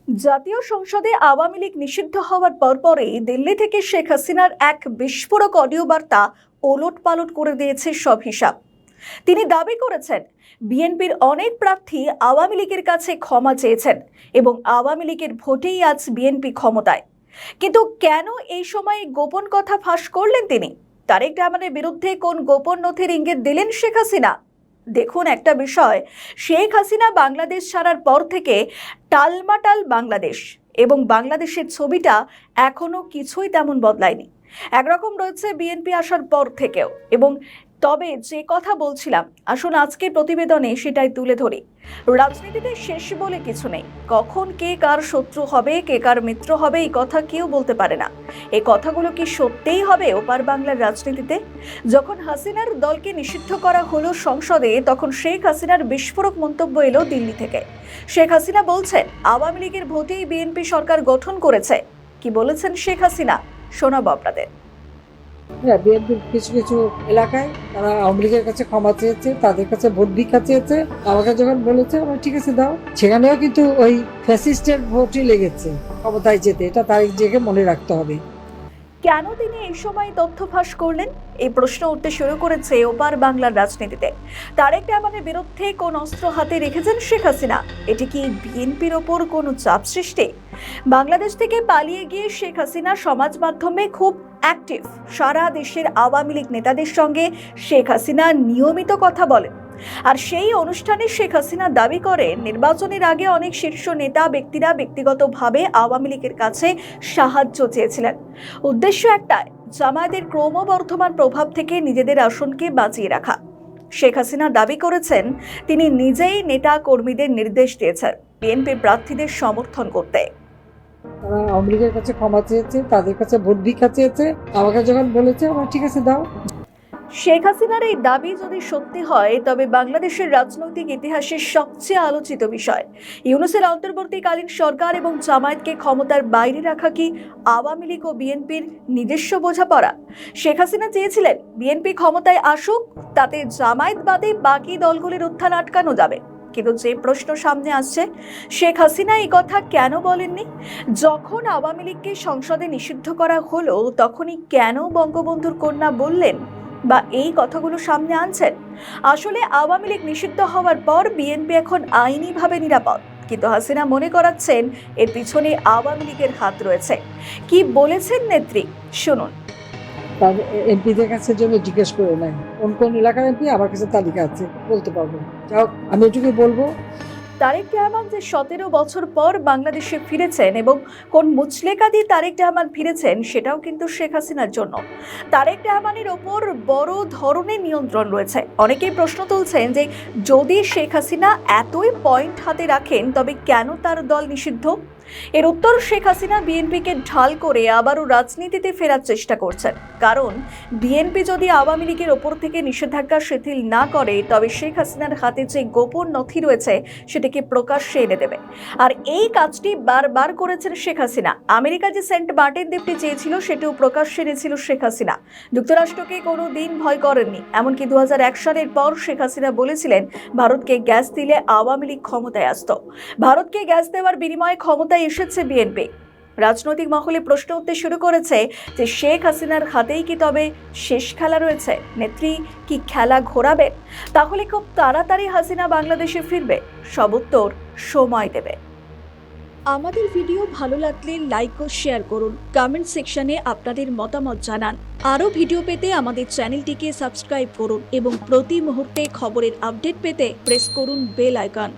জাতীয় সংসদে আওয়ামী লীগ নিষিদ্ধ হওয়ার পরপরই দিল্লি থেকে শেখ হাসিনার এক বিস্ফোরক অডিও বার্তা ওলটপালট করে দিয়েছে সব হিসাব। তিনি দাবি করেছেন বিএনপির অনেক প্রার্থী আওয়ামী লীগের কাছে ক্ষমা চেয়েছেন এবং আওয়ামী লীগের ভোটেই আজ বিএনপি ক্ষমতায়। কিন্তু কেন এই সময় গোপন কথা ফাঁস করলেন তিনি? তারেক রহমানের বিরুদ্ধে কোন গোপন নথির ইঙ্গিত দিলেন শেখ হাসিনা? দেখুন, একটা বিষয়, শেখ হাসিনা বাংলাদেশ ছাড়ার পর থেকে টালমাটাল বাংলাদেশ এবং বাংলাদেশের ছবিটা এখনো কিছুই তেমন বদলায়নি। একরকম রয়েছে বিএনপি আসার পর থেকেও। এবং তবে যে কথা বলছিলাম, আসুন আজকের প্রতিবেদনে সেটাই তুলে ধরি। রাজনীতিতে শেষ বলে কিছু নেই। কখন কে কার শত্রু হবে, কে কার মিত্র হবে, এই কথা কেউ বলতে পারে না। এই কথাগুলো কি সত্যিই হবে ওপার বাংলার রাজনীতিতে? যখন হাসিনার দলকে নিষিদ্ধ করা হলো সংসদে, তখন শেখ হাসিনার বিস্ফোরক মন্তব্য এলো দিল্লি থেকে। শেখ হাসিনা বলছেন আওয়ামী লীগের ভোটেই বিএনপি সরকার গঠন করেছে। কি বলেছেন শেখ হাসিনা, শোনাবো আপনাদের। বিএনপির কিছু কিছু এলাকায় তারা আওয়ামী লীগের কাছে ক্ষমা চেয়েছে, তাদের কাছে ভোট ভিক্ষা চেয়েছে। আমাকে যখন বলেছে আমরা ঠিক আছে দাও, সেখানেও কিন্তু ওই ফ্যাসিস্টের ভোটই লেগেছে ক্ষমতায় যেতে। এটা তারিখ জেগে মনে রাখতে হবে। কেন তিনি এই সময় তথ্য ফাঁস করলেন? এই প্রশ্ন উঠতে শুরু করেছে ওপার বাংলার রাজনীতিতে। তারেক রহমানের বিরুদ্ধে কোন অস্ত্র হাতে রেখেছেন শেখ হাসিনা? এটি কি বিএনপির ওপর কোনো চাপ সৃষ্টি? বাংলাদেশ থেকে পালিয়ে গিয়ে শেখ হাসিনা সমাজ মাধ্যমে খুব অ্যাক্টিভ। সারা দেশের আওয়ামী লীগ নেতাদের সঙ্গে শেখ হাসিনা নিয়মিত কথা বলেন। আর সেই অনুষ্ঠানে শেখ হাসিনা দাবি করেন নির্বাচনের আগে অনেক শীর্ষ নেতা ব্যক্তিরা ব্যক্তিগতভাবে আওয়ামী লীগের কাছে সাহায্য চেয়েছিলেন। উদ্দেশ্য একটাই, জামায়াতের ক্রমবর্ধমান প্রভাব থেকে নিজেদের আসনকে বাঁচিয়ে রাখা। শেখ হাসিনা দাবি করেছেন তিনি নিজেই নেতা কর্মীদের নির্দেশ দিয়েছেন বিএনপি প্রার্থীদের সমর্থন করতে। তারা আওয়ামী লীগের কাছে ক্ষমা চেয়েছে, তাদের কাছে ভোট ভিক্ষা চেয়েছে। আমাকে যখন বলেছে আমরা ঠিক আছে দাও। শেখ হাসিনার এই দাবি যদি সত্যি হয়, তবে বাংলাদেশের রাজনৈতিক ইতিহাসের সবচেয়ে আলোচিত বিষয়। ইউনূসের অন্তর্বর্তীকালীন সরকার এবং জামায়াতকে ক্ষমতার বাইরে রাখা কি আওয়ামী লীগ ও বিএনপির নিজস্ব বোঝাপড়া? শেখ হাসিনা চেয়েছিলেন বিএনপি ক্ষমতায় আসুক, তাতে জামায়াত বাদে বাকি দলগুলির উত্থান আটকানো যাবে। কিন্তু যে প্রশ্ন সামনে আসছে, শেখ হাসিনা এই কথা কেন বলেননি? যখন আওয়ামী লীগকে সংসদে নিষিদ্ধ করা হলো, তখনই কেন বঙ্গবন্ধুর কন্যা বললেন বা এই কথাগুলো সামনে আনছেন? আসলে আওয়ামী লীগ নিষিদ্ধ হওয়ার পর বিএনপি এখন আইনিভাবে নিরাপদ, কিন্তু হাসিনা মনে করাচ্ছেন এর পিছনে আওয়ামী লীগের হাত রয়েছে। কি বলেছেন নেত্রী, শুনুন। তার এমপিদের কাছে জন্য জিজ্ঞেস করে নাই কোন কোন এলাকার এমপি, আমার কাছে তালিকা আছে, বলতে পারবো। যাও, আমি এটুকুই বলবো। তারেক রহমান যে 17 বছর পর বাংলাদেশে ফিরেছেন এবং কোন মুচলেকা দিয়ে তারেক রহমান ফিরেছেন, সেটাও কিন্তু শেখ হাসিনার জন্য। তারেক রহমানের ওপর বড় ধরনের নিয়ন্ত্রণ রয়েছে। অনেকেই প্রশ্ন তুলছেন যে যদি শেখ হাসিনা এতই পয়েন্ট হাতে রাখেন, তবে কেন তার দল নিষিদ্ধ? এর উত্তর, শেখ হাসিনা বিএনপিকে ঢাল করে আবারও রাজনীতিতে ফেরার চেষ্টা করছেন। কারণ বিএনপি যদি আওয়ামী লীগের ওপর থেকে নিষেধাজ্ঞা শিথিল না করে, তবে শেখ হাসিনার হাতে যে গোপন নথি রয়েছে সেটাকে প্রকাশ্যে এনে দেবে। আর এই কাজটি বারবার করেছেন শেখ হাসিনা। আমেরিকা যে সেন্ট মার্টিন দ্বীপটি চেয়েছিল, সেটিও প্রকাশ্যে এনেছিল শেখ হাসিনা। যুক্তরাষ্ট্রকে কোনো দিন ভয় করেননি। এমনকি 2001 সালের পর শেখ হাসিনা বলেছিলেন ভারতকে গ্যাস দিলে আওয়ামী লীগ ক্ষমতায় আসত। ভারতকে গ্যাস দেওয়ার বিনিময়ে ক্ষমতায় এসেছে বিএনপি। রাজনৈতিক মহলে প্রশ্ন উঠতে শুরু করেছে যে শেখ হাসিনার হাতেই কি তবে শেষ খেলা রয়েছে? নেত্রী কি খেলা ঘোরাবে? তাহলে খুব তাড়াতাড়ি হাসিনা বাংলাদেশে ফিরবে? সব উত্তর সময় দেবে। আমাদের ভিডিও ভালো লাগলে লাইক ও শেয়ার করুন। কমেন্ট সেকশনে আপনাদের মতামত জানান। আরও ভিডিও পেতে আমাদের চ্যানেলটিকে সাবস্ক্রাইব করুন এবং প্রতি মুহূর্তে খবরের আপডেট পেতে প্রেস করুন বেল আইকন।